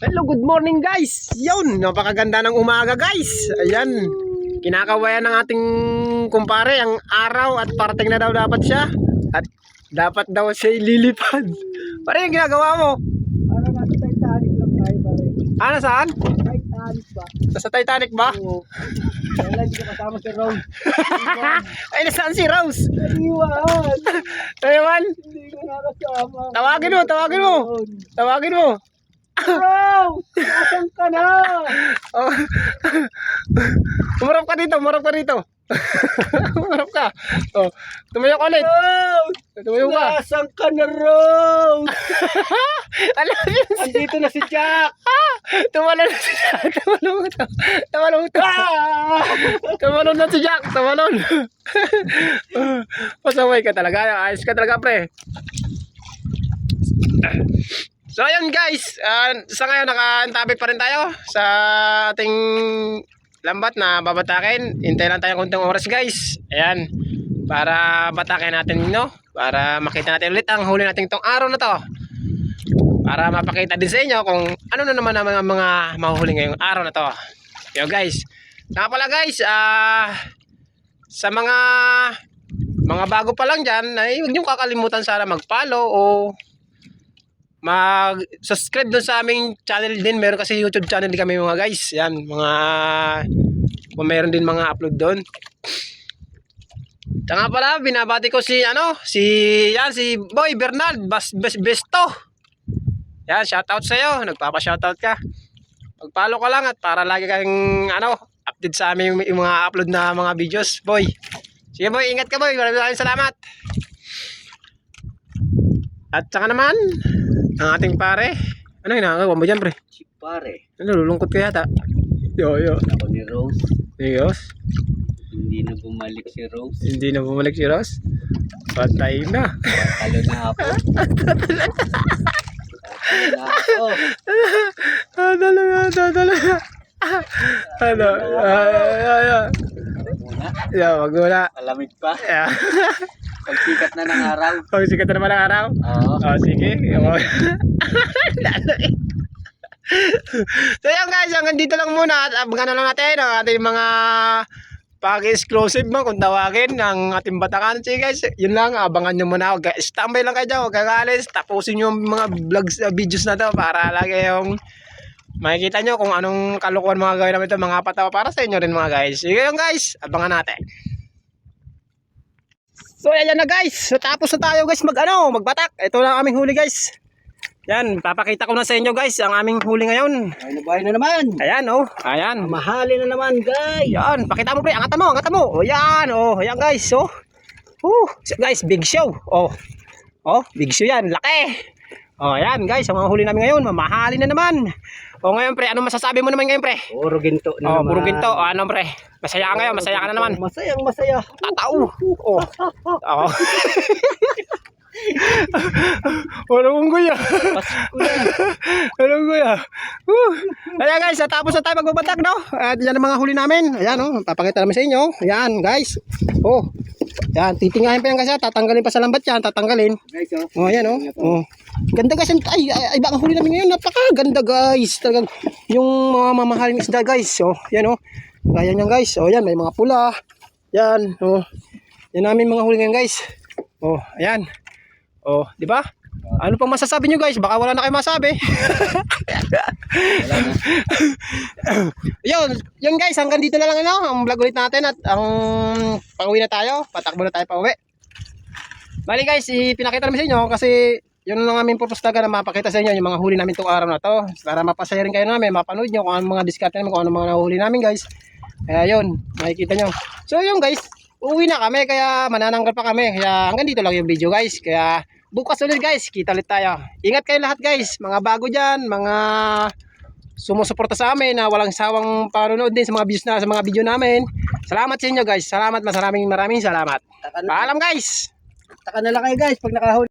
Hello, good morning guys. Yun, napakaganda ng umaga guys. Ayan, kinakawayan ng ating kumpare ang araw at parating na daw dapat siya. At dapat daw siya lilipad. Pare, yung ginagawa mo? Para nasa Titanic lang tayo pare. Ah, nasaan? Titanic ba? Sa Titanic ba? Oo. Kaya hindi ko kasama si Rose. Ay, nasaan si Rose? Iwan! Ewan, Hindi ko nakasama. tawagin mo, tawagin mo. Tawagin mo. Rose! Nasaan ka na? Oh. Umarap ka dito, umarap ka dito. Umarap ka. Oh, tumayo ka ulit. Rose! Tumayo ka. Nasaan ka na, Rose? Alam mo, Andito na si Jack! tumalon na si Jack. Tumalon to. Tumalon to. Ah! Tumalon na si Jack. Tumalon. Pasaway ka talaga. Ayos ka talaga, pre. So ayun guys, sa ngayon nakaantabi pa rin tayo sa ating lambat na babatakin. Hintay lang tayo konting oras guys. Ayan, para batakin natin, no? Para makita natin ulit ang huli natin tong araw na to. Para mapakita din sa inyo kung ano na naman ang mga mahuhuli ngayong araw na to. Yo guys, nga pala guys, sa mga bago pa lang dyan, ay huwag niyong kakalimutan sana mag-follow o mag-subscribe doon sa aming channel din. Meron kasi YouTube channel din kami mga guys. Yan, mga kung meron din mga upload doon. Nga pala, binabati ko si si Boy Bernard Besto. Yan, shoutout sa iyo. Nagpapa-shoutout ka. Mag-follow ka lang at para lagi kang update sa aming mga upload na mga videos, boy. Sige boy, ingat ka boy. Maraming salamat. At saka naman ang ating pare. Ano ginagawa mo dyan, pre? Si pare. Ano, lulungkot ka yata? Yo. Ako ni Rose. Ayos. Hindi na bumalik si Rose. Hindi na bumalik si Ross. Patay na. Talo na ako. Talo na ako. Dadala na. Ano? Muna. Wag mo na. Malamig pa. Yeah. Pagsikat na ng araw. Oh, sikat na naman ang araw? Oo. Oh, sige. So yan guys, hanggang dito lang muna at abangan na lang natin ang ating mga pag-exclusive mo kung tawagin ng ating batakan. Sige guys, yun lang, abangan nyo muna. Standby lang kayo dyan, huwag kagalis. Tapusin nyo yung mga vlogs, videos na to para lagi yung makikita nyo kung anong kalukuhan mga gawin namin ito, mga patawa para sa inyo rin mga guys. Sige yun guys, abangan natin. So ayan na guys, natapos na tayo guys magbatak. Ito lang aming huli guys. Yan, papakita ko na sa inyo guys ang aming huli ngayon. Bahay na naman. Ayan ayan. Mahali na naman guys. Yan, pakita mo pre, angatan mo. O yan, ayan guys, guys, big show. Big show yan, laki. Ayan guys, ang mga huli namin ngayon, mamahali na naman. Ngayon pre, ano masasabi mo naman ngayon pre? Puro ginto na naman. Puro ginto. Ano pre? Masaya ka ngayon, masaya ka na naman. Masaya. Tatao. Walang guya. Walang guya. Ayan guys, tapos na tayo magbabatak, no? At yan ang mga huli namin. Ayan, papakita namin sa inyo. Ayan guys. Yan, titingahin pa yan kasi, tatanggalin pa sa lambat yan, tatanggalin. Guys, Ayan, ganda guys. Ay, baka huli namin ngayon. Napakaganda guys. Talagang yung mga mamahaling isda guys. Yan Gaya niyan guys. Yan, may mga pula. Yan, yan namin mga huli ngayon guys. Ayan. Di ba? Ano pang masasabi nyo guys? Baka wala na kayo masabi. Yun guys, hanggang dito na lang ang vlog ulit natin at ang pauwi na tayo. Patakbo na tayo pauwi. Bali guys, ipinakita namin sa inyo kasi yun lang aming purpose talaga na mapakita sa inyo yung mga huli namin itong araw na to. Para mapasaya rin kayo namin, mapanood nyo kung anong mga discount namin, kung anong mga nahuli namin guys. Kaya yun, makikita nyo. So yun guys, uwi na kami kaya manananggal pa kami. Kaya hanggang dito lang yung video guys. Kaya bukas ulit guys, kita ulit tayo. Ingat kayo lahat guys, mga bago dyan, mga sumusuporta sa amin na walang sawang panonood din sa mga views na sa mga video namin. Salamat sa inyo guys. Salamat, maraming salamat. Paalam guys. Taka na lang kayo guys pag nakahuli.